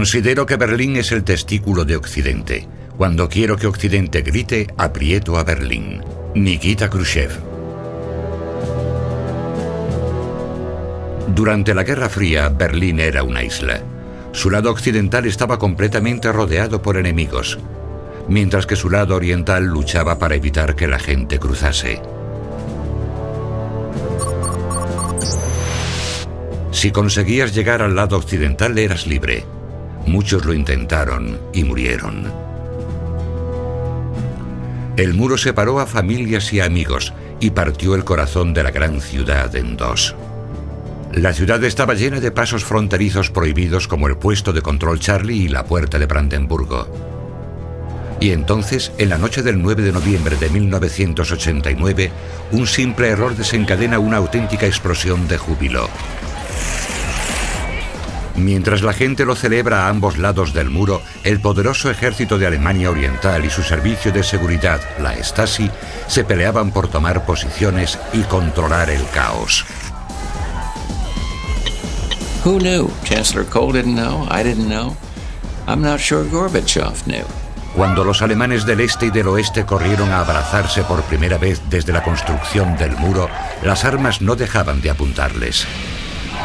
Considero que Berlín es el testículo de Occidente. Cuando quiero que Occidente grite, aprieto a Berlín. Nikita Khrushchev. Durante la Guerra Fría, Berlín era una isla. Su lado occidental estaba completamente rodeado por enemigos, mientras que su lado oriental luchaba para evitar que la gente cruzase. Si conseguías llegar al lado occidental, eras libre. Muchos lo intentaron y murieron. El muro separó a familias y a amigos y partió el corazón de la gran ciudad en dos. La ciudad estaba llena de pasos fronterizos prohibidos como el puesto de control Charlie y la puerta de Brandenburgo. Y entonces, en la noche del 9 de noviembre de 1989, un simple error desencadena una auténtica explosión de júbilo. Mientras la gente lo celebra a ambos lados del muro, el poderoso ejército de Alemania Oriental y su servicio de seguridad, la Stasi, se peleaban por tomar posiciones y controlar el caos. Who knew? Chancellor Kohl didn't know. I didn't know. I'm not sure Gorbachev knew. Cuando los alemanes del este y del oeste corrieron a abrazarse por primera vez desde la construcción del muro, las armas no dejaban de apuntarles.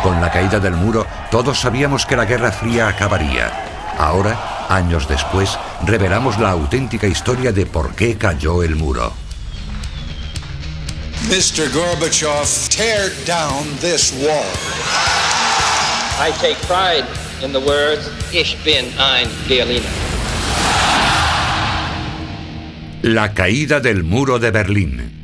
Con la caída del muro, todos sabíamos que la Guerra Fría acabaría. Ahora, años después, revelamos la auténtica historia de por qué cayó el muro. Mr. Gorbachev, tear down this wall. I take pride in the words, Ich bin ein Berliner. La caída del muro de Berlín.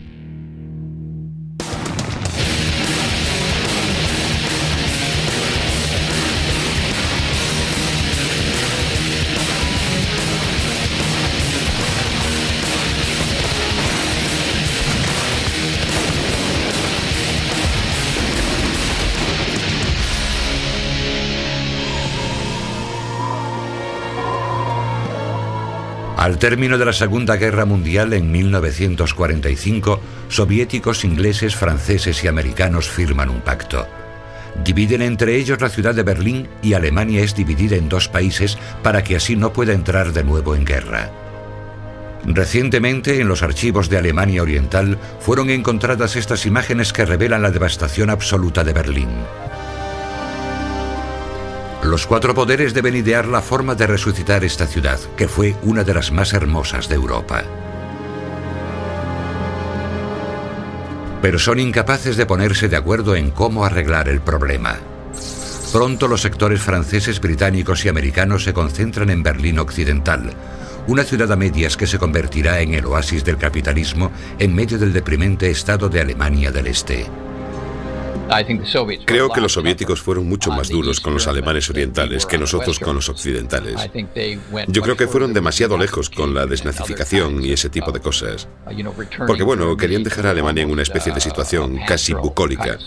Al término de la Segunda Guerra Mundial, en 1945, soviéticos, ingleses, franceses y americanos firman un pacto. Dividen entre ellos la ciudad de Berlín y Alemania es dividida en dos países para que así no pueda entrar de nuevo en guerra. Recientemente, en los archivos de Alemania Oriental, fueron encontradas estas imágenes que revelan la devastación absoluta de Berlín. Los cuatro poderes deben idear la forma de resucitar esta ciudad, que fue una de las más hermosas de Europa. Pero son incapaces de ponerse de acuerdo en cómo arreglar el problema. Pronto los sectores franceses, británicos y americanos se concentran en Berlín Occidental, una ciudad a medias que se convertirá en el oasis del capitalismo en medio del deprimente estado de Alemania del Este. Creo que los soviéticos fueron mucho más duros con los alemanes orientales que nosotros con los occidentales. Yo creo que fueron demasiado lejos con la desnazificación y ese tipo de cosas. Porque, bueno, querían dejar a Alemania en una especie de situación casi bucólica.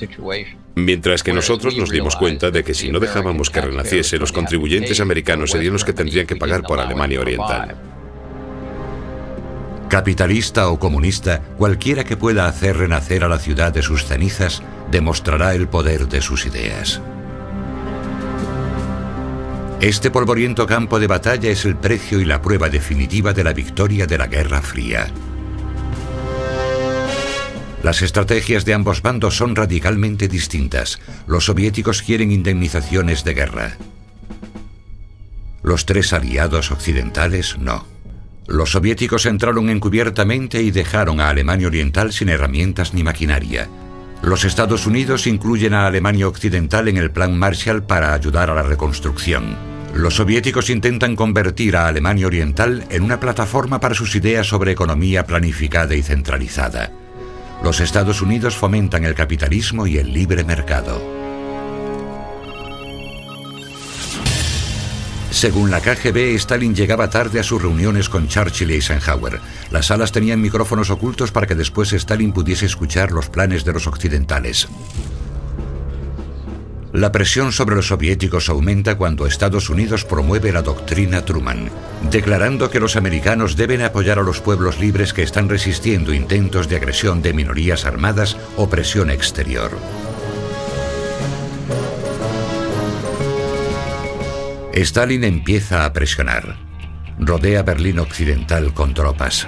Mientras que nosotros nos dimos cuenta de que si no dejábamos que renaciese, los contribuyentes americanos serían los que tendrían que pagar por Alemania Oriental. Capitalista o comunista, cualquiera que pueda hacer renacer a la ciudad de sus cenizas, demostrará el poder de sus ideas. Este polvoriento campo de batalla es el precio y la prueba definitiva de la victoria de la Guerra Fría. Las estrategias de ambos bandos son radicalmente distintas. Los soviéticos quieren indemnizaciones de guerra. Los tres aliados occidentales no. Los soviéticos entraron encubiertamente y dejaron a Alemania Oriental sin herramientas ni maquinaria. Los Estados Unidos incluyen a Alemania Occidental en el Plan Marshall para ayudar a la reconstrucción. Los soviéticos intentan convertir a Alemania Oriental en una plataforma para sus ideas sobre economía planificada y centralizada. Los Estados Unidos fomentan el capitalismo y el libre mercado. Según la KGB, Stalin llegaba tarde a sus reuniones con Churchill y Eisenhower. Las salas tenían micrófonos ocultos para que después Stalin pudiese escuchar los planes de los occidentales. La presión sobre los soviéticos aumenta cuando Estados Unidos promueve la doctrina Truman, declarando que los americanos deben apoyar a los pueblos libres que están resistiendo intentos de agresión de minorías armadas o presión exterior. Stalin empieza a presionar. Rodea Berlín Occidental con tropas.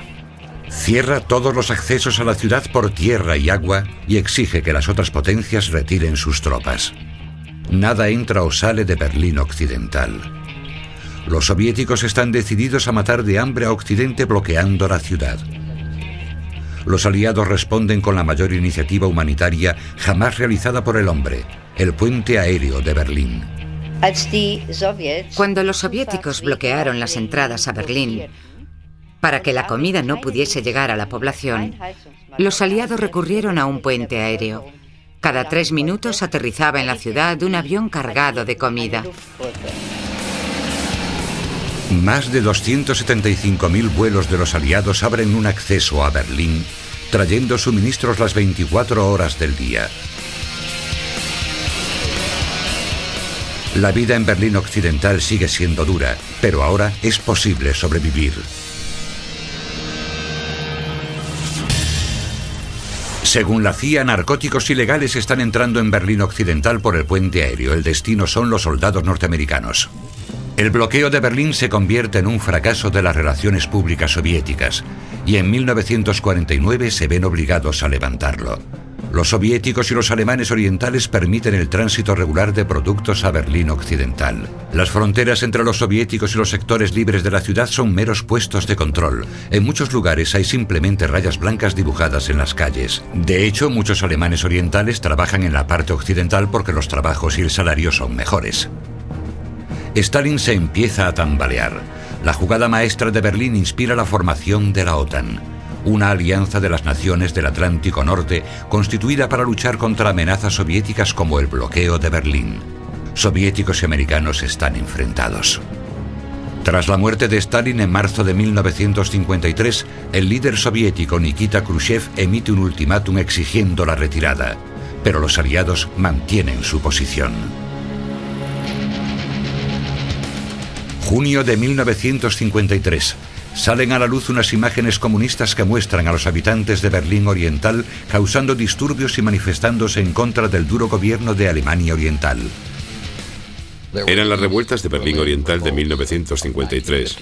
Cierra todos los accesos a la ciudad por tierra y agua y exige que las otras potencias retiren sus tropas. Nada entra o sale de Berlín Occidental. Los soviéticos están decididos a matar de hambre a Occidente bloqueando la ciudad. Los aliados responden con la mayor iniciativa humanitaria jamás realizada por el hombre, el puente aéreo de Berlín. Cuando los soviéticos bloquearon las entradas a Berlín para que la comida no pudiese llegar a la población, los aliados recurrieron a un puente aéreo. Cada 3 minutos aterrizaba en la ciudad un avión cargado de comida. Más de 275.000 vuelos de los aliados abren un acceso a Berlín, trayendo suministros las 24 horas del día. La vida en Berlín Occidental sigue siendo dura, pero ahora es posible sobrevivir. Según la CIA, narcóticos ilegales están entrando en Berlín Occidental por el puente aéreo. El destino son los soldados norteamericanos. El bloqueo de Berlín se convierte en un fracaso de las relaciones públicas soviéticas y en 1949 se ven obligados a levantarlo. Los soviéticos y los alemanes orientales permiten el tránsito regular de productos a Berlín Occidental. Las fronteras entre los soviéticos y los sectores libres de la ciudad son meros puestos de control. En muchos lugares hay simplemente rayas blancas dibujadas en las calles. De hecho, muchos alemanes orientales trabajan en la parte occidental porque los trabajos y el salario son mejores. Stalin se empieza a tambalear. La jugada maestra de Berlín inspira la formación de la OTAN, una alianza de las naciones del Atlántico Norte constituida para luchar contra amenazas soviéticas como el bloqueo de Berlín. Soviéticos y americanos están enfrentados. Tras la muerte de Stalin en marzo de 1953, el líder soviético Nikita Khrushchev emite un ultimátum exigiendo la retirada, pero los aliados mantienen su posición. Junio de 1953. Salen a la luz unas imágenes comunistas que muestran a los habitantes de Berlín Oriental causando disturbios y manifestándose en contra del duro gobierno de Alemania Oriental. Eran las revueltas de Berlín Oriental de 1953.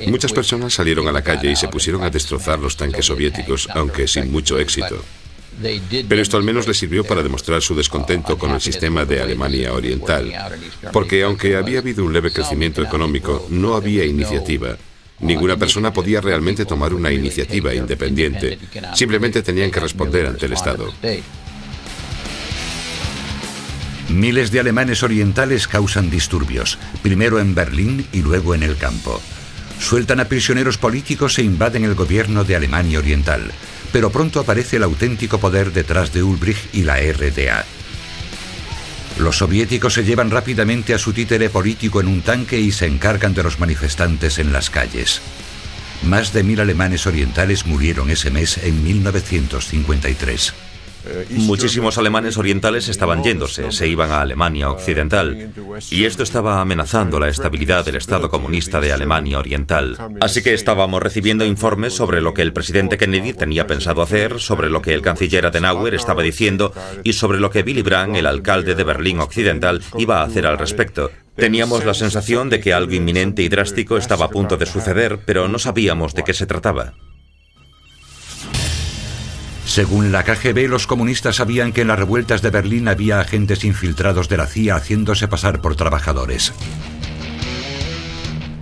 Muchas personas salieron a la calle y se pusieron a destrozar los tanques soviéticos, aunque sin mucho éxito. Pero esto al menos les sirvió para demostrar su descontento con el sistema de Alemania Oriental, porque aunque había habido un leve crecimiento económico, no había iniciativa. Ninguna persona podía realmente tomar una iniciativa independiente. Simplemente tenían que responder ante el Estado. Miles de alemanes orientales causan disturbios, primero en Berlín y luego en el campo. Sueltan a prisioneros políticos e invaden el gobierno de Alemania Oriental. Pero pronto aparece el auténtico poder detrás de Ulbricht y la RDA. Los soviéticos se llevan rápidamente a su títere político en un tanque y se encargan de los manifestantes en las calles. Más de 1000 alemanes orientales murieron ese mes en 1953. Muchísimos alemanes orientales estaban yéndose, se iban a Alemania Occidental, y esto estaba amenazando la estabilidad del Estado comunista de Alemania Oriental. Así que estábamos recibiendo informes sobre lo que el presidente Kennedy tenía pensado hacer, sobre lo que el canciller Adenauer estaba diciendo y sobre lo que Willy Brandt, el alcalde de Berlín Occidental, iba a hacer al respecto. Teníamos la sensación de que algo inminente y drástico estaba a punto de suceder, pero no sabíamos de qué se trataba. Según la KGB, los comunistas sabían que en las revueltas de Berlín había agentes infiltrados de la CIA haciéndose pasar por trabajadores.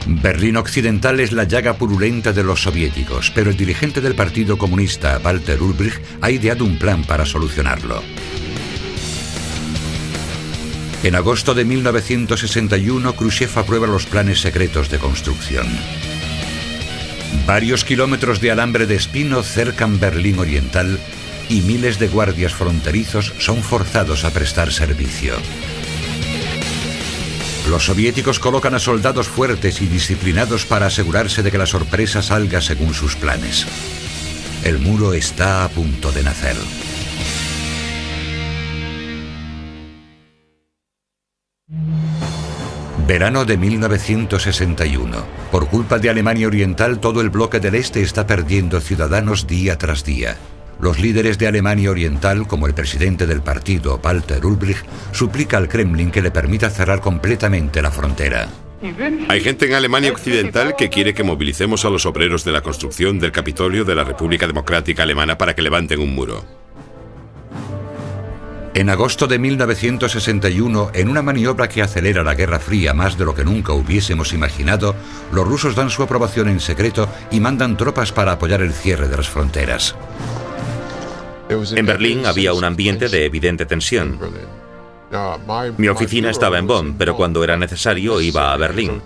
Berlín Occidental es la llaga purulenta de los soviéticos, pero el dirigente del Partido Comunista, Walter Ulbricht, ha ideado un plan para solucionarlo. En agosto de 1961, Khrushchev aprueba los planes secretos de construcción. Varios kilómetros de alambre de espino cercan Berlín Oriental y miles de guardias fronterizos son forzados a prestar servicio. Los soviéticos colocan a soldados fuertes y disciplinados para asegurarse de que la sorpresa salga según sus planes. El muro está a punto de nacer. Verano de 1961. Por culpa de Alemania Oriental, todo el bloque del Este está perdiendo ciudadanos día tras día. Los líderes de Alemania Oriental, como el presidente del partido, Walter Ulbricht, suplica al Kremlin que le permita cerrar completamente la frontera. Hay gente en Alemania Occidental que quiere que movilicemos a los obreros de la construcción del Capitolio de la República Democrática Alemana para que levanten un muro. En agosto de 1961, en una maniobra que acelera la Guerra Fría más de lo que nunca hubiésemos imaginado, los rusos dan su aprobación en secreto y mandan tropas para apoyar el cierre de las fronteras. En Berlín había un ambiente de evidente tensión. Mi oficina estaba en Bonn, pero cuando era necesario iba a Berlín.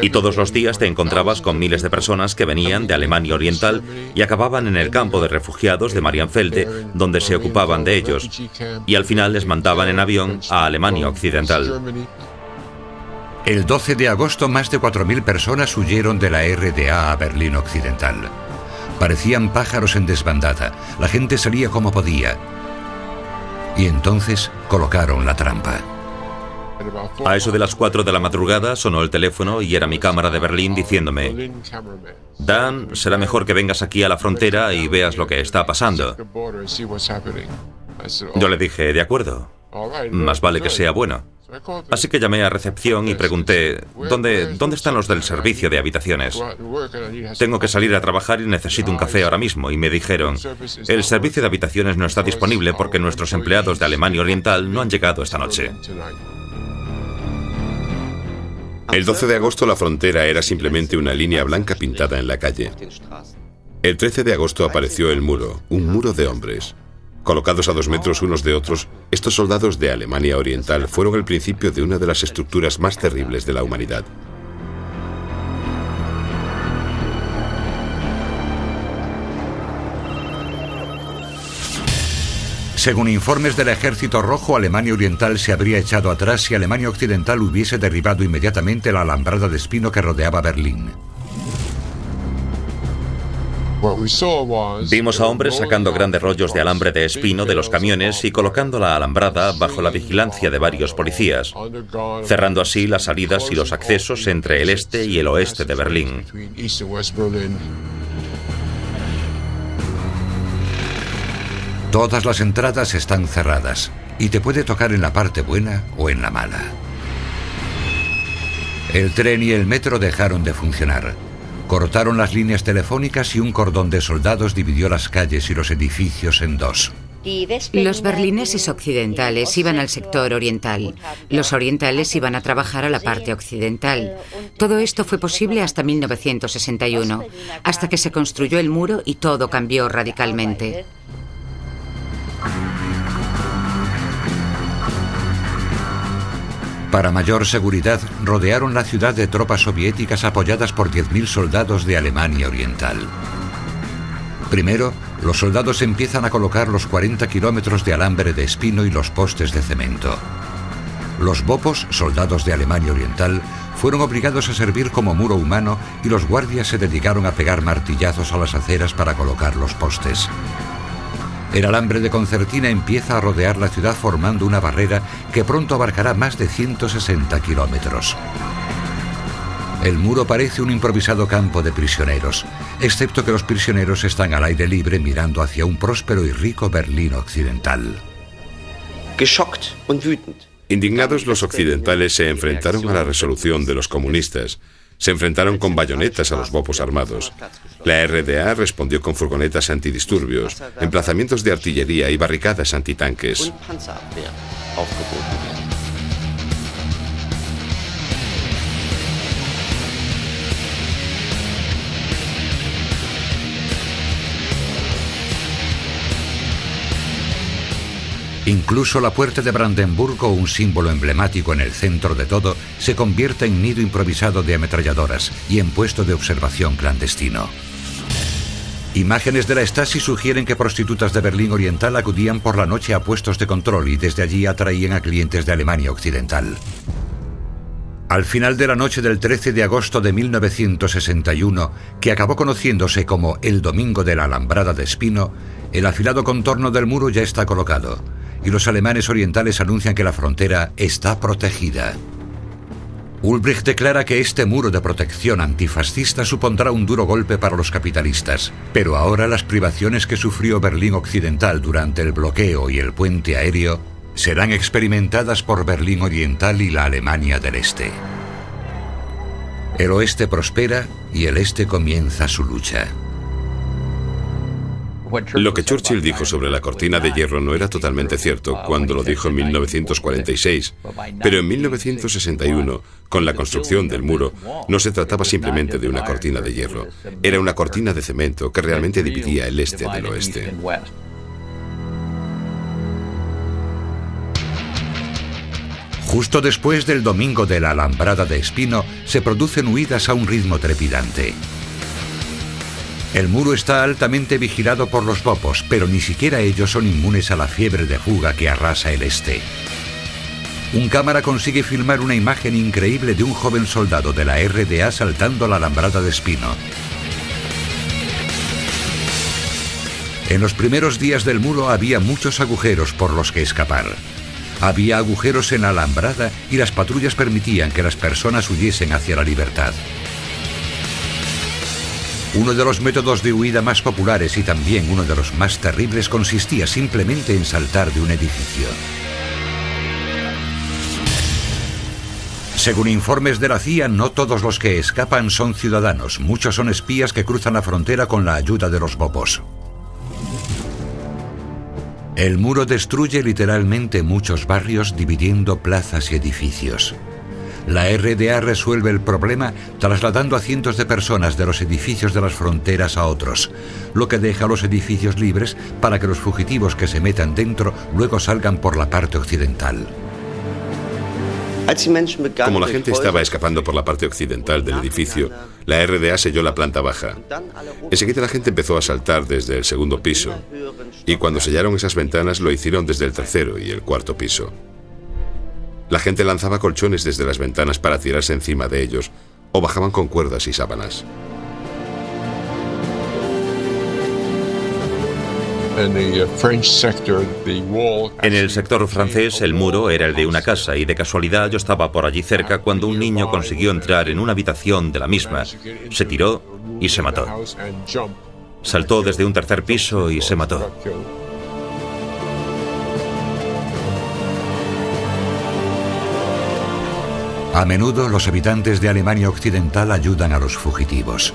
Y todos los días te encontrabas con miles de personas que venían de Alemania Oriental y acababan en el campo de refugiados de Marienfelde, donde se ocupaban de ellos. Y al final les mandaban en avión a Alemania Occidental. El 12 de agosto, más de 4.000 personas huyeron de la RDA a Berlín Occidental. Parecían pájaros en desbandada. La gente salía como podía. Y entonces colocaron la trampa. A eso de las 4 de la madrugada sonó el teléfono y era mi cámara de Berlín diciéndome: Dan, será mejor que vengas aquí a la frontera y veas lo que está pasando. Yo le dije, de acuerdo, más vale que sea bueno. Así que llamé a recepción y pregunté, ¿dónde están los del servicio de habitaciones? Tengo que salir a trabajar y necesito un café ahora mismo. Y me dijeron, el servicio de habitaciones no está disponible porque nuestros empleados de Alemania Oriental no han llegado esta noche. El 12 de agosto la frontera era simplemente una línea blanca pintada en la calle. El 13 de agosto apareció el muro, un muro de hombres. Colocados a 2 metros unos de otros, estos soldados de Alemania Oriental fueron el principio de una de las estructuras más terribles de la humanidad. Según informes del Ejército Rojo, Alemania Oriental se habría echado atrás si Alemania Occidental hubiese derribado inmediatamente la alambrada de espino que rodeaba Berlín. Vimos a hombres sacando grandes rollos de alambre de espino de los camiones y colocando la alambrada bajo la vigilancia de varios policías, cerrando así las salidas y los accesos entre el este y el oeste de Berlín. Todas las entradas están cerradas y te puede tocar en la parte buena o en la mala. El tren y el metro dejaron de funcionar. Cortaron las líneas telefónicas y un cordón de soldados dividió las calles y los edificios en dos. Los berlineses occidentales iban al sector oriental. Los orientales iban a trabajar a la parte occidental. Todo esto fue posible hasta 1961, hasta que se construyó el muro y todo cambió radicalmente. Para mayor seguridad, rodearon la ciudad de tropas soviéticas apoyadas por 10.000 soldados de Alemania Oriental. Primero, los soldados empiezan a colocar los 40 kilómetros de alambre de espino y los postes de cemento. Los bopos, soldados de Alemania Oriental, fueron obligados a servir como muro humano y los guardias se dedicaron a pegar martillazos a las aceras para colocar los postes. El alambre de concertina empieza a rodear la ciudad formando una barrera que pronto abarcará más de 160 kilómetros. El muro parece un improvisado campo de prisioneros, excepto que los prisioneros están al aire libre mirando hacia un próspero y rico Berlín occidental. Indignados, los occidentales se enfrentaron a la resolución de los comunistas. Se enfrentaron con bayonetas a los bopos armados. La RDA respondió con furgonetas antidisturbios, emplazamientos de artillería y barricadas antitanques. Incluso la puerta de Brandenburgo, un símbolo emblemático en el centro de todo, se convierte en nido improvisado de ametralladoras y en puesto de observación clandestino. Imágenes de la Stasi sugieren que prostitutas de Berlín Oriental acudían por la noche a puestos de control y desde allí atraían a clientes de Alemania Occidental. Al final de la noche del 13 de agosto de 1961, que acabó conociéndose como el Domingo de la Alambrada de Espino, el afilado contorno del muro ya está colocado y los alemanes orientales anuncian que la frontera está protegida. Ulbricht declara que este muro de protección antifascista supondrá un duro golpe para los capitalistas. Pero ahora las privaciones que sufrió Berlín Occidental durante el bloqueo y el puente aéreo serán experimentadas por Berlín Oriental y la Alemania del Este. El oeste prospera y el este comienza su lucha. Lo que Churchill dijo sobre la cortina de hierro no era totalmente cierto cuando lo dijo en 1946, pero en 1961, con la construcción del muro, no se trataba simplemente de una cortina de hierro, era una cortina de cemento que realmente dividía el este del oeste. Justo después del domingo de la Alambrada de Espino, se producen huidas a un ritmo trepidante. El muro está altamente vigilado por los bopos, pero ni siquiera ellos son inmunes a la fiebre de fuga que arrasa el este. Un cámara consigue filmar una imagen increíble de un joven soldado de la RDA saltando la Alambrada de Espino. En los primeros días del muro había muchos agujeros por los que escapar. Había agujeros en la alambrada y las patrullas permitían que las personas huyesen hacia la libertad. Uno de los métodos de huida más populares y también uno de los más terribles consistía simplemente en saltar de un edificio. Según informes de la CIA, no todos los que escapan son ciudadanos. Muchos son espías que cruzan la frontera con la ayuda de los bopos. El muro destruye literalmente muchos barrios, dividiendo plazas y edificios. La RDA resuelve el problema trasladando a cientos de personas de los edificios de las fronteras a otros, lo que deja los edificios libres para que los fugitivos que se metan dentro luego salgan por la parte occidental. Como la gente estaba escapando por la parte occidental del edificio, la RDA selló la planta baja. Enseguida la gente empezó a saltar desde el segundo piso, y cuando sellaron esas ventanas lo hicieron desde el tercero y el cuarto piso. La gente lanzaba colchones desde las ventanas para tirarse encima de ellos, o bajaban con cuerdas y sábanas. En el sector francés, el muro era el de una casa y de casualidad yo estaba por allí cerca cuando un niño consiguió entrar en una habitación de la misma. Se tiró y se mató. Saltó desde un tercer piso y se mató. A menudo los habitantes de Alemania Occidental ayudan a los fugitivos.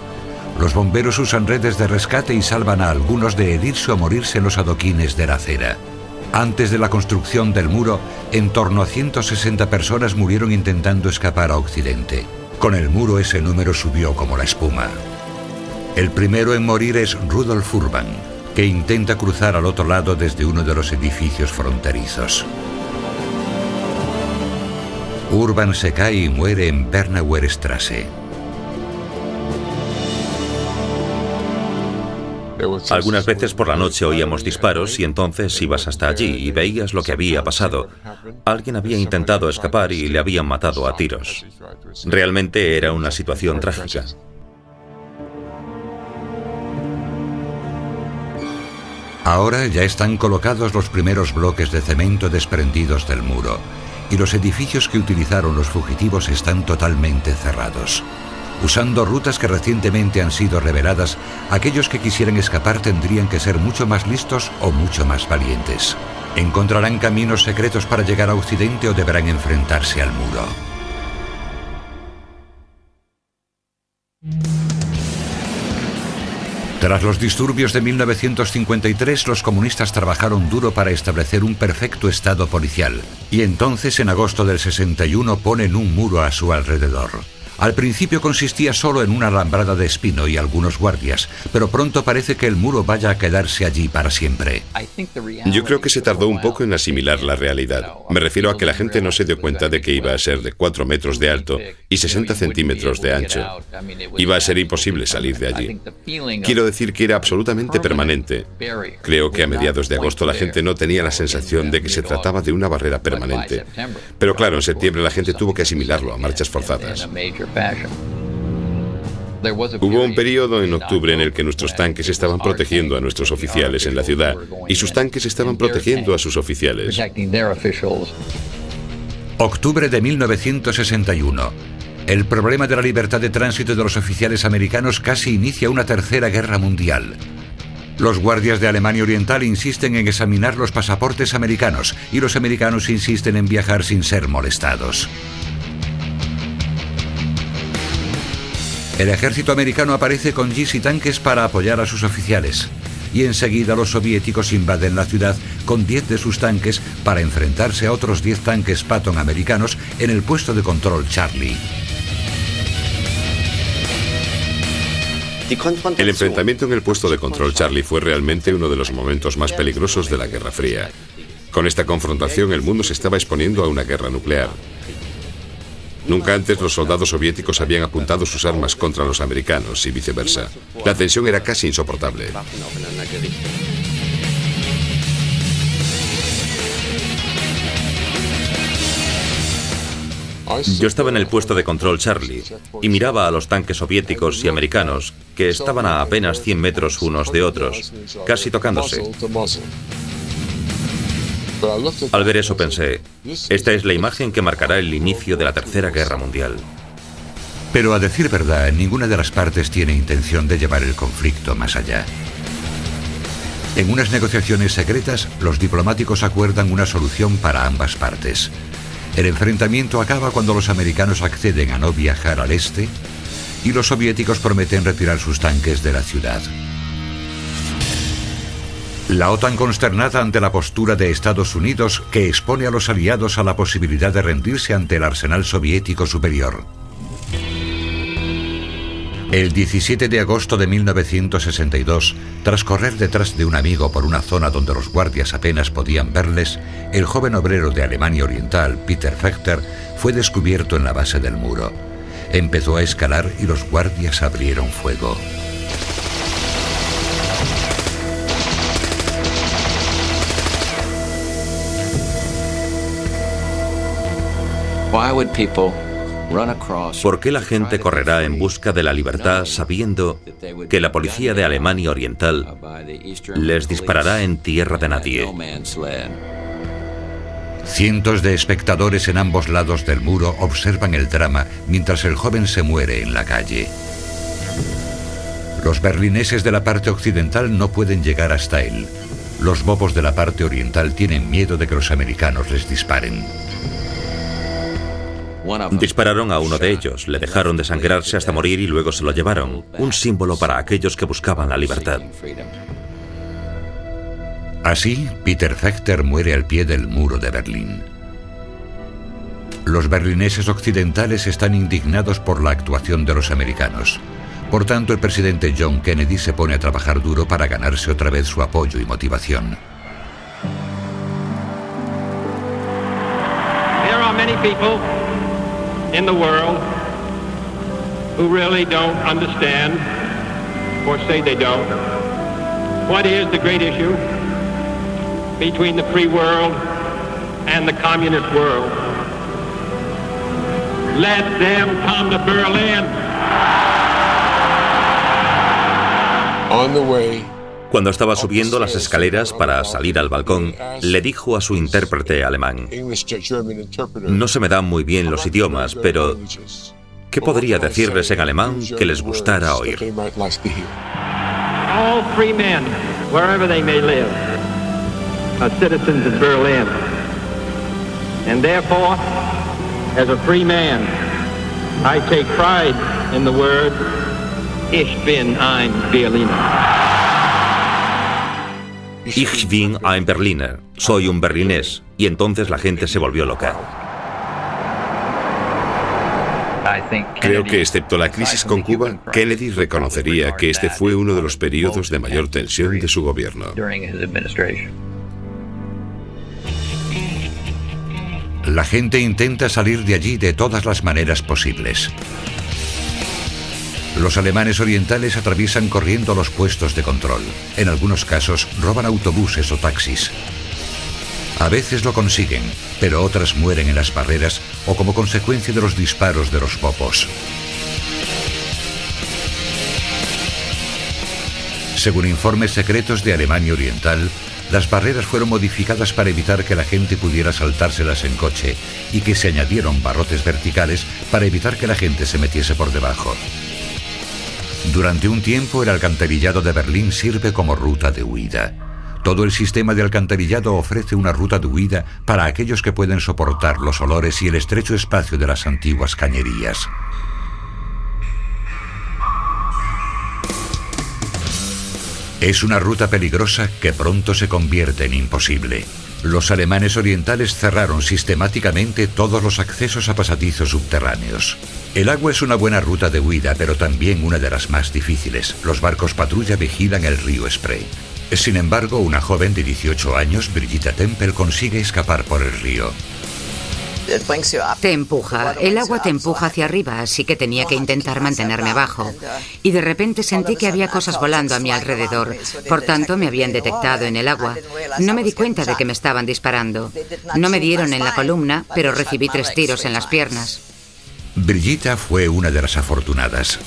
Los bomberos usan redes de rescate y salvan a algunos de herirse o morirse en los adoquines de la acera. Antes de la construcción del muro, en torno a 160 personas murieron intentando escapar a Occidente. Con el muro ese número subió como la espuma. El primero en morir es Rudolf Urban, que intenta cruzar al otro lado desde uno de los edificios fronterizos. Urban se cae y muere en Bernauer Straße. Algunas veces por la noche oíamos disparos y entonces ibas hasta allí y veías lo que había pasado. Alguien había intentado escapar y le habían matado a tiros. Realmente era una situación trágica. Ahora ya están colocados los primeros bloques de cemento desprendidos del muro y los edificios que utilizaron los fugitivos están totalmente cerrados. Usando rutas que recientemente han sido reveladas, aquellos que quisieran escapar tendrían que ser mucho más listos o mucho más valientes. ¿Encontrarán caminos secretos para llegar a Occidente o deberán enfrentarse al muro? Tras los disturbios de 1953, los comunistas trabajaron duro para establecer un perfecto estado policial, y entonces, en agosto del 61, ponen un muro a su alrededor. Al principio consistía solo en una alambrada de espino y algunos guardias, pero pronto parece que el muro vaya a quedarse allí para siempre. Yo creo que se tardó un poco en asimilar la realidad. Me refiero a que la gente no se dio cuenta de que iba a ser de 4 metros de alto y 60 centímetros de ancho. Iba a ser imposible salir de allí. Quiero decir que era absolutamente permanente. Creo que a mediados de agosto la gente no tenía la sensación de que se trataba de una barrera permanente. Pero claro, en septiembre la gente tuvo que asimilarlo a marchas forzadas. Hubo un periodo en octubre en el que nuestros tanques estaban protegiendo a nuestros oficiales en la ciudad y sus tanques estaban protegiendo a sus oficiales. Octubre de 1961. El problema de la libertad de tránsito de los oficiales americanos casi inicia una tercera guerra mundial. Los guardias de Alemania Oriental insisten en examinar los pasaportes americanos y los americanos insisten en viajar sin ser molestados. El ejército americano aparece con jeeps y tanques para apoyar a sus oficiales. Y enseguida los soviéticos invaden la ciudad con 10 de sus tanques para enfrentarse a otros 10 tanques Patton americanos en el puesto de control Charlie. El enfrentamiento en el puesto de control Charlie fue realmente uno de los momentos más peligrosos de la Guerra Fría. Con esta confrontación el mundo se estaba exponiendo a una guerra nuclear. Nunca antes los soldados soviéticos habían apuntado sus armas contra los americanos y viceversa. La tensión era casi insoportable. Yo estaba en el puesto de control Charlie y miraba a los tanques soviéticos y americanos que estaban a apenas 100 metros unos de otros, casi tocándose. Al ver eso pensé, esta es la imagen que marcará el inicio de la Tercera Guerra Mundial. Pero a decir verdad, ninguna de las partes tiene intención de llevar el conflicto más allá. En unas negociaciones secretas, los diplomáticos acuerdan una solución para ambas partes. El enfrentamiento acaba cuando los americanos acceden a no viajar al este y los soviéticos prometen retirar sus tanques de la ciudad. La OTAN, consternada ante la postura de Estados Unidos, que expone a los aliados a la posibilidad de rendirse ante el arsenal soviético superior. El 17 de agosto de 1962, tras correr detrás de un amigo por una zona donde los guardias apenas podían verles, el joven obrero de Alemania Oriental, Peter Fechter, fue descubierto en la base del muro. Empezó a escalar y los guardias abrieron fuego. ¿Por qué la gente correrá en busca de la libertad sabiendo que la policía de Alemania Oriental les disparará en tierra de nadie? Cientos de espectadores en ambos lados del muro observan el drama mientras el joven se muere en la calle. Los berlineses de la parte occidental no pueden llegar hasta él. Los bobos de la parte oriental tienen miedo de que los americanos les disparen. Dispararon a uno de ellos, le dejaron desangrarse hasta morir y luego se lo llevaron. Un símbolo para aquellos que buscaban la libertad. Así, Peter Fechter muere al pie del muro de Berlín. Los berlineses occidentales están indignados por la actuación de los americanos. Por tanto, el presidente John Kennedy se pone a trabajar duro para ganarse otra vez su apoyo y motivación. There are many people in the world who really don't understand, or say they don't, what is the great issue between the free world and the communist world. Let them come to Berlin. On the way. Cuando estaba subiendo las escaleras para salir al balcón, le dijo a su intérprete alemán: no se me dan muy bien los idiomas, pero ¿qué podría decirles en alemán que les gustara oír? All free men, wherever they may live, are citizens of Berlin. And therefore, as a free man, I take pride in the word, Ich bin ein Berliner. Ich bin ein Berliner. Soy un berlinés. Y entonces la gente se volvió loca. Creo que, excepto la crisis con Cuba, Kennedy reconocería que este fue uno de los periodos de mayor tensión de su gobierno. La gente intenta salir de allí de todas las maneras posibles. Los alemanes orientales atraviesan corriendo los puestos de control. En algunos casos, roban autobuses o taxis. A veces lo consiguen, pero otras mueren en las barreras o como consecuencia de los disparos de los popos. Según informes secretos de Alemania Oriental, las barreras fueron modificadas para evitar que la gente pudiera saltárselas en coche y que se añadieron barrotes verticales para evitar que la gente se metiese por debajo. Durante un tiempo, el alcantarillado de Berlín sirve como ruta de huida. Todo el sistema de alcantarillado ofrece una ruta de huida para aquellos que pueden soportar los olores y el estrecho espacio de las antiguas cañerías. Es una ruta peligrosa que pronto se convierte en imposible. Los alemanes orientales cerraron sistemáticamente todos los accesos a pasadizos subterráneos. El agua es una buena ruta de huida, pero también una de las más difíciles. Los barcos patrulla vigilan el río Spree. Sin embargo, una joven de 18 años, Brigitte Temple, consigue escapar por el río. Te empuja, el agua te empuja hacia arriba, así que tenía que intentar mantenerme abajo. Y de repente sentí que había cosas volando a mi alrededor. Por tanto, me habían detectado en el agua. No me di cuenta de que me estaban disparando. No me dieron en la columna, pero recibí 3 tiros en las piernas. Brigitte fue una de las afortunadas.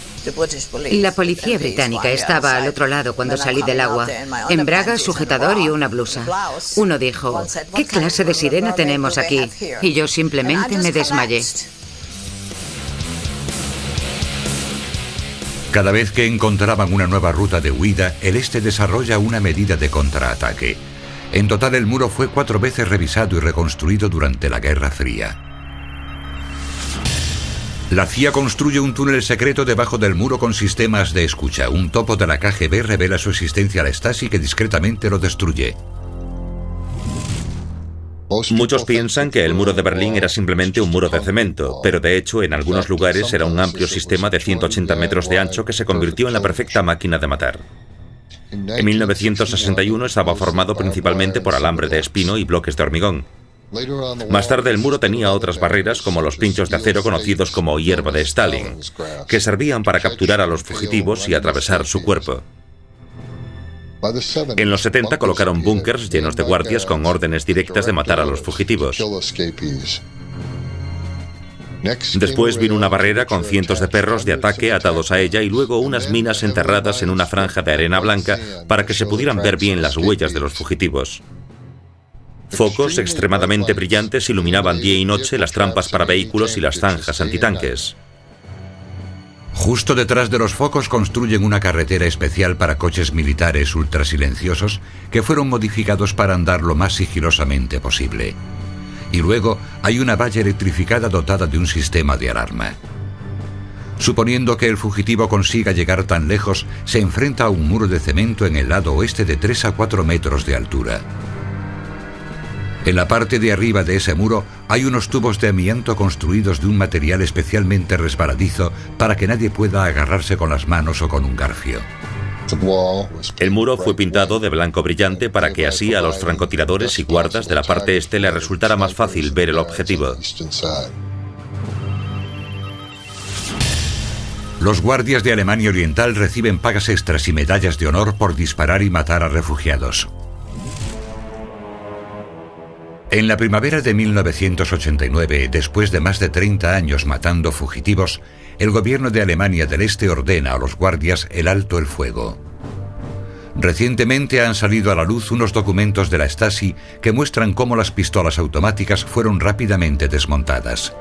La policía británica estaba al otro lado cuando salí del agua, en bragas, sujetador y una blusa. Uno dijo, ¿qué clase de sirena tenemos aquí? Y yo simplemente me desmayé. Cada vez que encontraban una nueva ruta de huida, el este desarrolla una medida de contraataque. En total, el muro fue 4 veces revisado y reconstruido durante la Guerra Fría. La CIA construye un túnel secreto debajo del muro con sistemas de escucha. Un topo de la KGB revela su existencia a la Stasi, que discretamente lo destruye. Muchos piensan que el muro de Berlín era simplemente un muro de cemento, pero de hecho en algunos lugares era un amplio sistema de 180 metros de ancho que se convirtió en la perfecta máquina de matar. En 1961 estaba formado principalmente por alambre de espino y bloques de hormigón. Más tarde el muro tenía otras barreras, como los pinchos de acero conocidos como hierba de Stalin, que servían para capturar a los fugitivos y atravesar su cuerpo. En los 70 colocaron búnkers llenos de guardias con órdenes directas de matar a los fugitivos. Después vino una barrera con cientos de perros de ataque atados a ella y luego unas minas enterradas en una franja de arena blanca para que se pudieran ver bien las huellas de los fugitivos. Focos extremadamente brillantes iluminaban día y noche las trampas para vehículos y las zanjas antitanques. Justo detrás de los focos construyen una carretera especial para coches militares ultrasilenciosos que fueron modificados para andar lo más sigilosamente posible. Y luego hay una valla electrificada dotada de un sistema de alarma. Suponiendo que el fugitivo consiga llegar tan lejos, se enfrenta a un muro de cemento en el lado oeste de 3 a 4 metros de altura. En la parte de arriba de ese muro hay unos tubos de amianto construidos de un material especialmente resbaladizo para que nadie pueda agarrarse con las manos o con un garfio. El muro fue pintado de blanco brillante para que así a los francotiradores y guardas de la parte este les resultara más fácil ver el objetivo. Los guardias de Alemania Oriental reciben pagas extras y medallas de honor por disparar y matar a refugiados. En la primavera de 1989, después de más de 30 años matando fugitivos, el gobierno de Alemania del Este ordena a los guardias el alto el fuego. Recientemente han salido a la luz unos documentos de la Stasi que muestran cómo las pistolas automáticas fueron rápidamente desmontadas.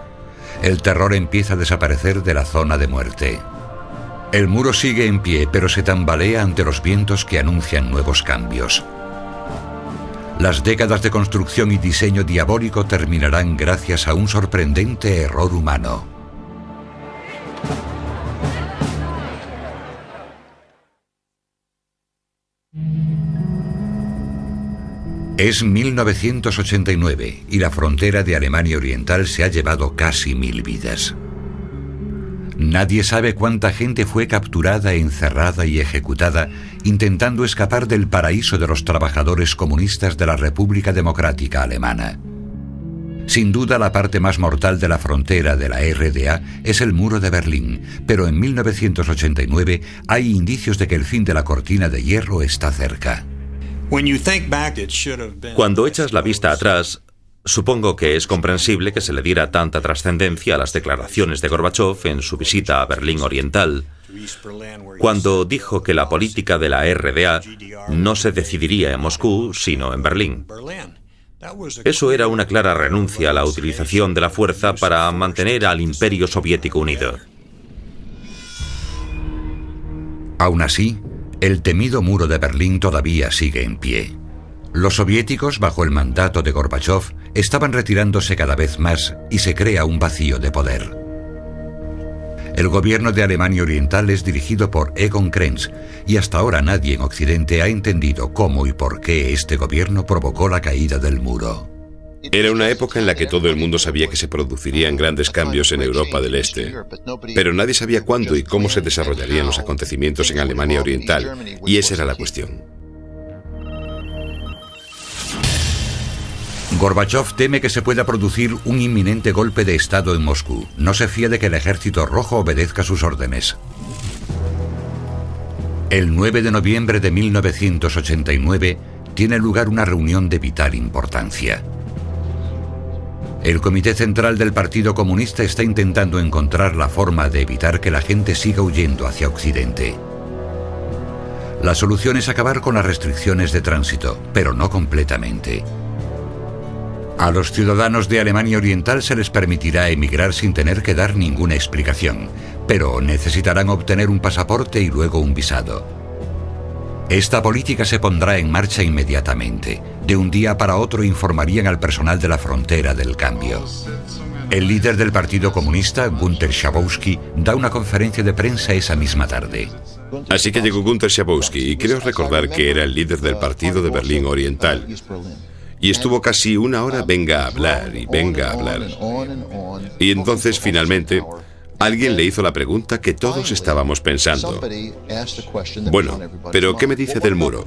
El terror empieza a desaparecer de la zona de muerte. El muro sigue en pie, pero se tambalea ante los vientos que anuncian nuevos cambios. Las décadas de construcción y diseño diabólico terminarán gracias a un sorprendente error humano. Es 1989 y la frontera de Alemania Oriental se ha llevado casi 1000 vidas. Nadie sabe cuánta gente fue capturada, encerrada y ejecutada intentando escapar del paraíso de los trabajadores comunistas de la República Democrática Alemana. Sin duda, la parte más mortal de la frontera de la RDA es el muro de Berlín, pero en 1989 hay indicios de que el fin de la cortina de hierro está cerca. Cuando echas la vista atrás, supongo que es comprensible que se le diera tanta trascendencia a las declaraciones de Gorbachov en su visita a Berlín Oriental, cuando dijo que la política de la RDA no se decidiría en Moscú, sino en Berlín. Eso era una clara renuncia a la utilización de la fuerza para mantener al Imperio Soviético unido. Aún así, el temido muro de Berlín todavía sigue en pie. Los soviéticos, bajo el mandato de Gorbachov, estaban retirándose cada vez más y se crea un vacío de poder. El gobierno de Alemania Oriental es dirigido por Egon Krenz y hasta ahora nadie en Occidente ha entendido cómo y por qué este gobierno provocó la caída del muro. Era una época en la que todo el mundo sabía que se producirían grandes cambios en Europa del Este, pero nadie sabía cuándo y cómo se desarrollarían los acontecimientos en Alemania Oriental, y esa era la cuestión. Gorbachov teme que se pueda producir un inminente golpe de Estado en Moscú. No se fía de que el Ejército Rojo obedezca sus órdenes. El 9 de noviembre de 1989 tiene lugar una reunión de vital importancia. El Comité Central del Partido Comunista está intentando encontrar la forma de evitar que la gente siga huyendo hacia Occidente. La solución es acabar con las restricciones de tránsito, pero no completamente. A los ciudadanos de Alemania Oriental se les permitirá emigrar sin tener que dar ninguna explicación, pero necesitarán obtener un pasaporte y luego un visado. Esta política se pondrá en marcha inmediatamente. De un día para otro informarían al personal de la frontera del cambio. El líder del Partido Comunista, Günter Schabowski, da una conferencia de prensa esa misma tarde. Así que llegó Günter Schabowski, y creo recordar que era el líder del partido de Berlín Oriental. Y estuvo casi una hora venga a hablar y venga a hablar. Y entonces, finalmente, alguien le hizo la pregunta que todos estábamos pensando. Bueno, pero ¿qué me dice del muro?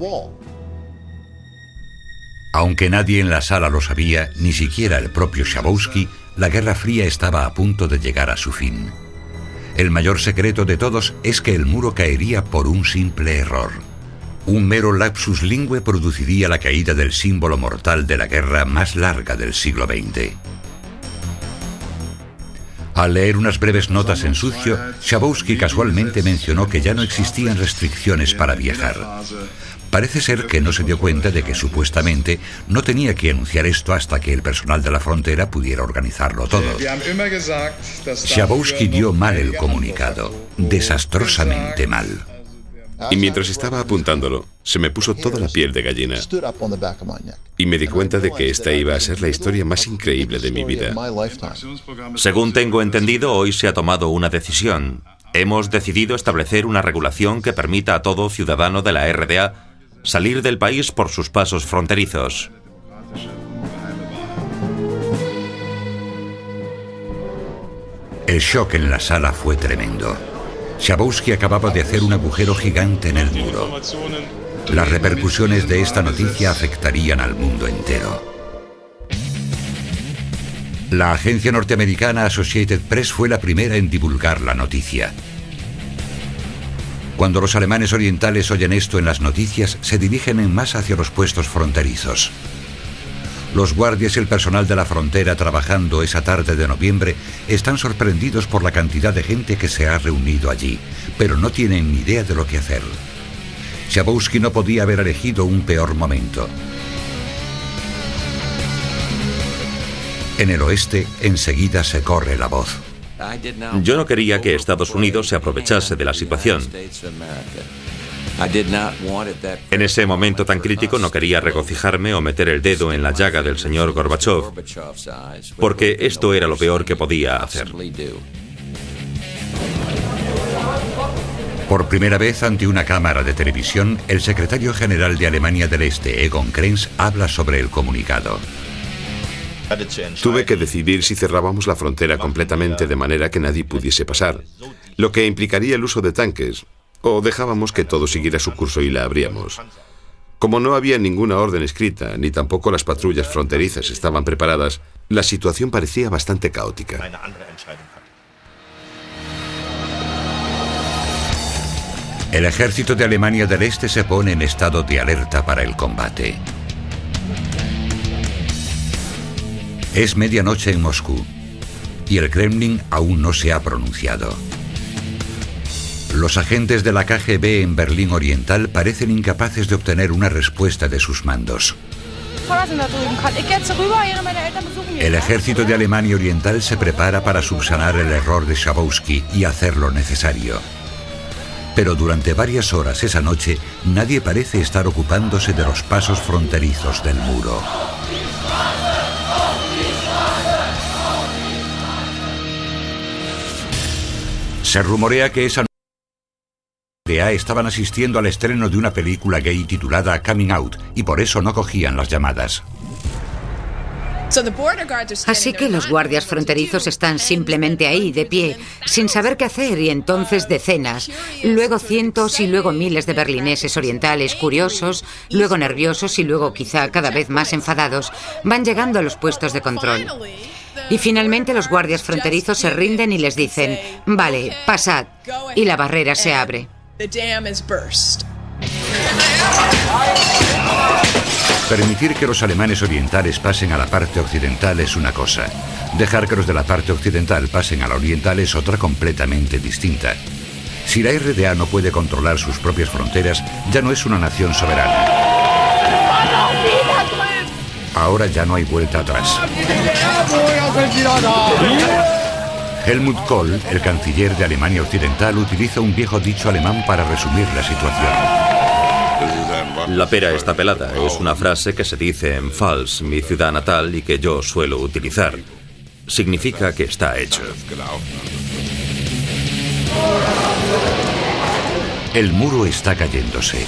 Aunque nadie en la sala lo sabía, ni siquiera el propio Schabowski, la Guerra Fría estaba a punto de llegar a su fin. El mayor secreto de todos es que el muro caería por un simple error. Un mero lapsus lingue produciría la caída del símbolo mortal de la guerra más larga del siglo XX. Al leer unas breves notas en sucio, Schabowski casualmente mencionó que ya no existían restricciones para viajar. Parece ser que no se dio cuenta de que supuestamente no tenía que anunciar esto hasta que el personal de la frontera pudiera organizarlo todo. Schabowski dio mal el comunicado, desastrosamente mal. Y mientras estaba apuntándolo, se me puso toda la piel de gallina. Y me di cuenta de que esta iba a ser la historia más increíble de mi vida. Según tengo entendido, hoy se ha tomado una decisión. Hemos decidido establecer una regulación que permita a todo ciudadano de la RDA salir del país por sus pasos fronterizos. El shock en la sala fue tremendo. Schabowski acababa de hacer un agujero gigante en el muro. Las repercusiones de esta noticia afectarían al mundo entero. La agencia norteamericana Associated Press fue la primera en divulgar la noticia. Cuando los alemanes orientales oyen esto en las noticias, se dirigen en masa hacia los puestos fronterizos. Los guardias y el personal de la frontera trabajando esa tarde de noviembre están sorprendidos por la cantidad de gente que se ha reunido allí, pero no tienen ni idea de lo que hacer. Schabowski no podía haber elegido un peor momento. En el oeste, enseguida se corre la voz. Yo no quería que Estados Unidos se aprovechase de la situación. En ese momento tan crítico no quería regocijarme o meter el dedo en la llaga del señor Gorbachov, porque esto era lo peor que podía hacer. Por primera vez ante una cámara de televisión, el secretario general de Alemania del Este, Egon Krenz, habla sobre el comunicado. Tuve que decidir si cerrábamos la frontera completamente de manera que nadie pudiese pasar, lo que implicaría el uso de tanques, o dejábamos que todo siguiera su curso y la abríamos. Como no había ninguna orden escrita, ni tampoco las patrullas fronterizas estaban preparadas, la situación parecía bastante caótica. El ejército de Alemania del Este se pone en estado de alerta para el combate. Es medianoche en Moscú y el Kremlin aún no se ha pronunciado. Los agentes de la KGB en Berlín Oriental parecen incapaces de obtener una respuesta de sus mandos. El ejército de Alemania Oriental se prepara para subsanar el error de Schabowski y hacer lo necesario. Pero durante varias horas esa noche, nadie parece estar ocupándose de los pasos fronterizos del muro. Se rumorea que esa noche estaban asistiendo al estreno de una película gay titulada Coming Out y por eso no cogían las llamadas. Así que los guardias fronterizos están simplemente ahí, de pie, sin saber qué hacer, y entonces decenas, luego cientos y luego miles de berlineses orientales curiosos, luego nerviosos y luego quizá cada vez más enfadados, van llegando a los puestos de control. Y finalmente los guardias fronterizos se rinden y les dicen, vale, pasad, y la barrera se abre. Permitir que los alemanes orientales pasen a la parte occidental es una cosa. Dejar que los de la parte occidental pasen a la oriental es otra completamente distinta. Si la RDA no puede controlar sus propias fronteras, ya no es una nación soberana. Ahora ya no hay vuelta atrás. Helmut Kohl, el canciller de Alemania Occidental, utiliza un viejo dicho alemán para resumir la situación. La pera está pelada es una frase que se dice en Pfalz, mi ciudad natal, y que yo suelo utilizar. Significa que está hecho. El muro está cayéndose.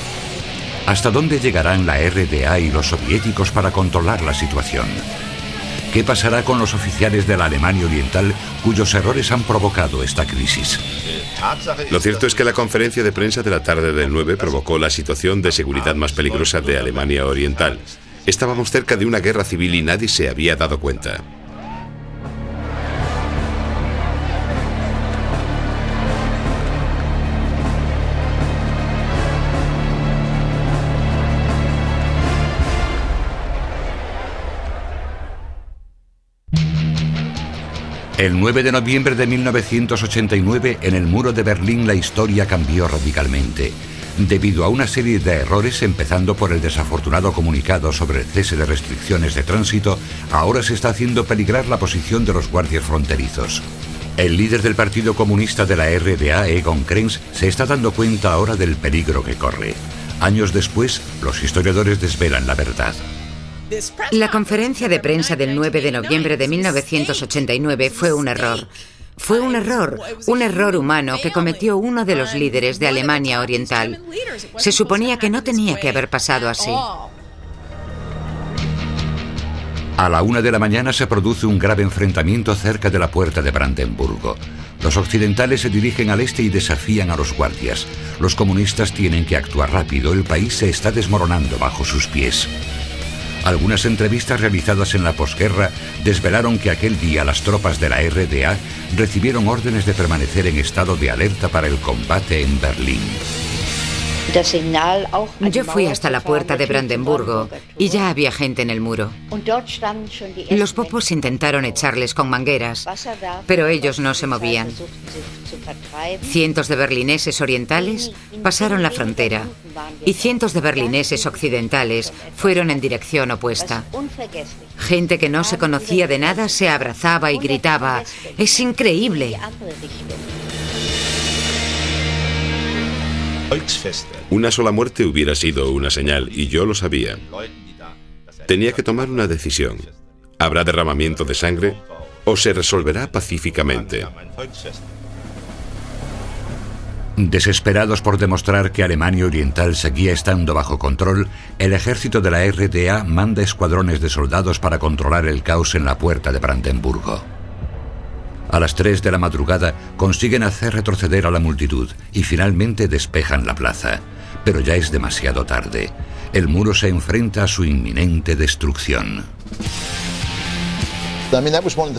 ¿Hasta dónde llegarán la RDA y los soviéticos para controlar la situación? ¿Qué pasará con los oficiales de la Alemania Oriental cuyos errores han provocado esta crisis? Lo cierto es que la conferencia de prensa de la tarde del 9 provocó la situación de seguridad más peligrosa de Alemania Oriental. Estábamos cerca de una guerra civil y nadie se había dado cuenta. El 9 de noviembre de 1989, en el muro de Berlín, la historia cambió radicalmente. Debido a una serie de errores, empezando por el desafortunado comunicado sobre el cese de restricciones de tránsito, ahora se está haciendo peligrar la posición de los guardias fronterizos. El líder del Partido Comunista de la RDA, Egon Krenz, se está dando cuenta ahora del peligro que corre. Años después, los historiadores desvelan la verdad. La conferencia de prensa del 9 de noviembre de 1989 fue un error. Fue un error humano que cometió uno de los líderes de Alemania Oriental. Se suponía que no tenía que haber pasado así. A la 1 de la mañana se produce un grave enfrentamiento cerca de la puerta de Brandenburgo. Los occidentales se dirigen al este y desafían a los guardias. Los comunistas tienen que actuar rápido, el país se está desmoronando bajo sus pies. Algunas entrevistas realizadas en la posguerra desvelaron que aquel día las tropas de la RDA recibieron órdenes de permanecer en estado de alerta para el combate en Berlín. Yo fui hasta la puerta de Brandenburgo y ya había gente en el muro. Los popos intentaron echarles con mangueras, pero ellos no se movían. Cientos de berlineses orientales pasaron la frontera y cientos de berlineses occidentales fueron en dirección opuesta. Gente que no se conocía de nada se abrazaba y gritaba: ¡es increíble! Una sola muerte hubiera sido una señal, y yo lo sabía. Tenía que tomar una decisión. ¿Habrá derramamiento de sangre o se resolverá pacíficamente? Desesperados por demostrar que Alemania Oriental seguía estando bajo control, el ejército de la RDA manda escuadrones de soldados para controlar el caos en la puerta de Brandenburgo. A las 3 de la madrugada consiguen hacer retroceder a la multitud y finalmente despejan la plaza. Pero ya es demasiado tarde. El muro se enfrenta a su inminente destrucción.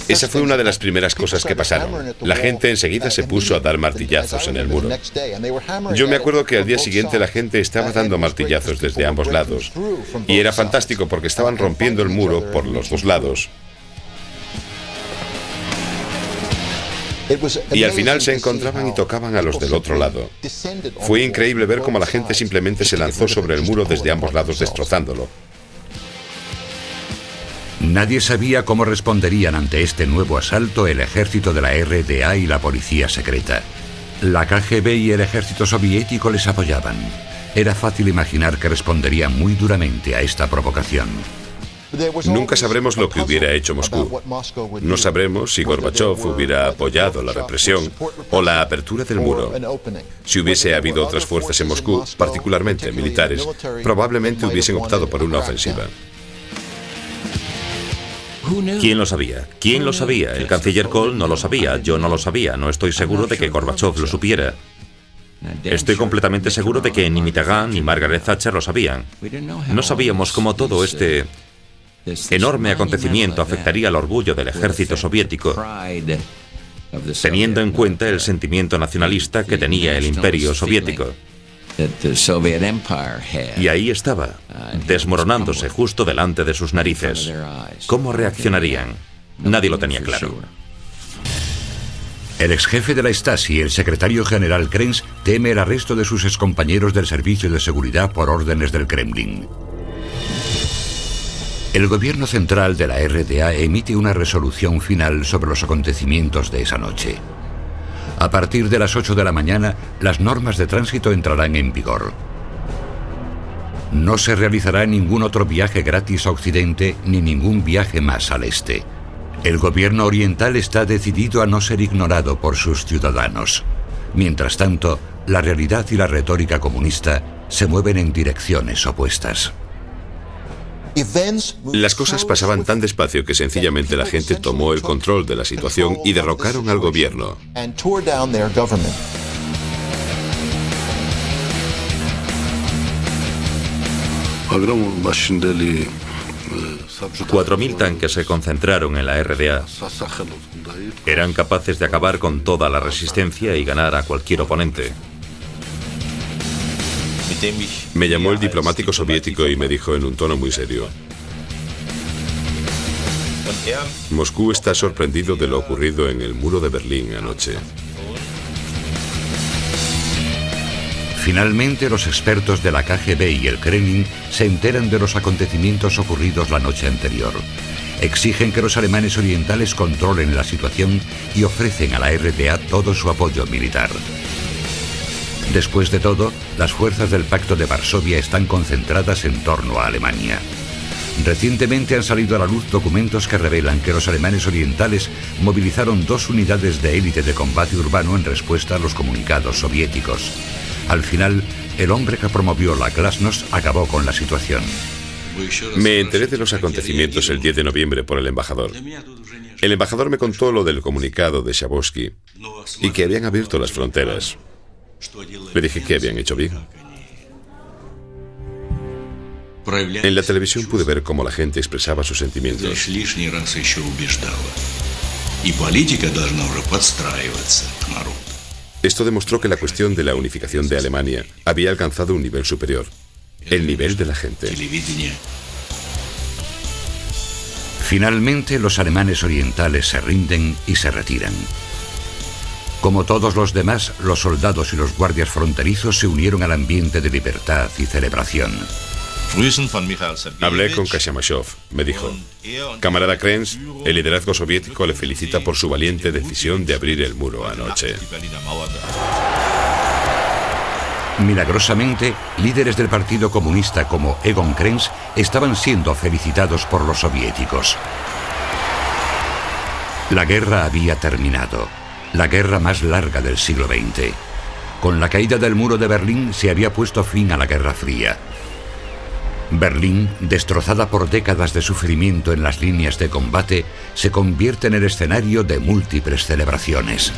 Esa fue una de las primeras cosas que pasaron. La gente enseguida se puso a dar martillazos en el muro. Yo me acuerdo que al día siguiente la gente estaba dando martillazos desde ambos lados. Y era fantástico porque estaban rompiendo el muro por los dos lados. Y al final se encontraban y tocaban a los del otro lado. Fue increíble ver cómo la gente simplemente se lanzó sobre el muro desde ambos lados, destrozándolo. Nadie sabía cómo responderían ante este nuevo asalto el ejército de la RDA y la policía secreta. La KGB y el ejército soviético les apoyaban. Era fácil imaginar que responderían muy duramente a esta provocación. Nunca sabremos lo que hubiera hecho Moscú. No sabremos si Gorbachov hubiera apoyado la represión o la apertura del muro. Si hubiese habido otras fuerzas en Moscú, particularmente militares, probablemente hubiesen optado por una ofensiva. ¿Quién lo sabía? ¿Quién lo sabía? El canciller Kohl no lo sabía, yo no lo sabía, no estoy seguro de que Gorbachov lo supiera. Estoy completamente seguro de que ni Mitterrand ni Margaret Thatcher lo sabían. No sabíamos cómo todo este enorme acontecimiento afectaría al orgullo del ejército soviético, teniendo en cuenta el sentimiento nacionalista que tenía el imperio soviético. Y ahí estaba, desmoronándose justo delante de sus narices. ¿Cómo reaccionarían? Nadie lo tenía claro. El exjefe de la Stasi, el secretario general Krenz, teme el arresto de sus excompañeros del Servicio de Seguridad por órdenes del Kremlin. El gobierno central de la RDA emite una resolución final sobre los acontecimientos de esa noche. A partir de las 8 de la mañana, las normas de tránsito entrarán en vigor. No se realizará ningún otro viaje gratis a Occidente ni ningún viaje más al este. El gobierno oriental está decidido a no ser ignorado por sus ciudadanos. Mientras tanto, la realidad y la retórica comunista se mueven en direcciones opuestas. Las cosas pasaban tan despacio que sencillamente la gente tomó el control de la situación y derrocaron al gobierno. 4.000 tanques se concentraron en la RDA. Eran capaces de acabar con toda la resistencia y ganar a cualquier oponente. Me llamó el diplomático soviético y me dijo en un tono muy serio: Moscú está sorprendido de lo ocurrido en el muro de Berlín anoche. Finalmente, los expertos de la KGB y el Kremlin se enteran de los acontecimientos ocurridos la noche anterior. Exigen que los alemanes orientales controlen la situación y ofrecen a la RDA todo su apoyo militar. Después de todo, las fuerzas del Pacto de Varsovia están concentradas en torno a Alemania. Recientemente han salido a la luz documentos que revelan que los alemanes orientales movilizaron 2 unidades de élite de combate urbano en respuesta a los comunicados soviéticos. Al final, el hombre que promovió la Glasnost acabó con la situación. Me enteré de los acontecimientos el 10 de noviembre por el embajador. El embajador me contó lo del comunicado de Schabowski y que habían abierto las fronteras. Le dije que habían hecho bien. En la televisión pude ver cómo la gente expresaba sus sentimientos. Esto demostró que la cuestión de la unificación de Alemania había alcanzado un nivel superior, el nivel de la gente. Finalmente, los alemanes orientales se rinden y se retiran. Como todos los demás, los soldados y los guardias fronterizos se unieron al ambiente de libertad y celebración. Hablé con Kashamashov. Me dijo: camarada Krenz, el liderazgo soviético le felicita por su valiente decisión de abrir el muro anoche. Milagrosamente, líderes del Partido Comunista como Egon Krenz estaban siendo felicitados por los soviéticos. La guerra había terminado. La guerra más larga del siglo XX. Con la caída del muro de Berlín se había puesto fin a la Guerra Fría. Berlín, destrozada por décadas de sufrimiento en las líneas de combate, se convierte en el escenario de múltiples celebraciones.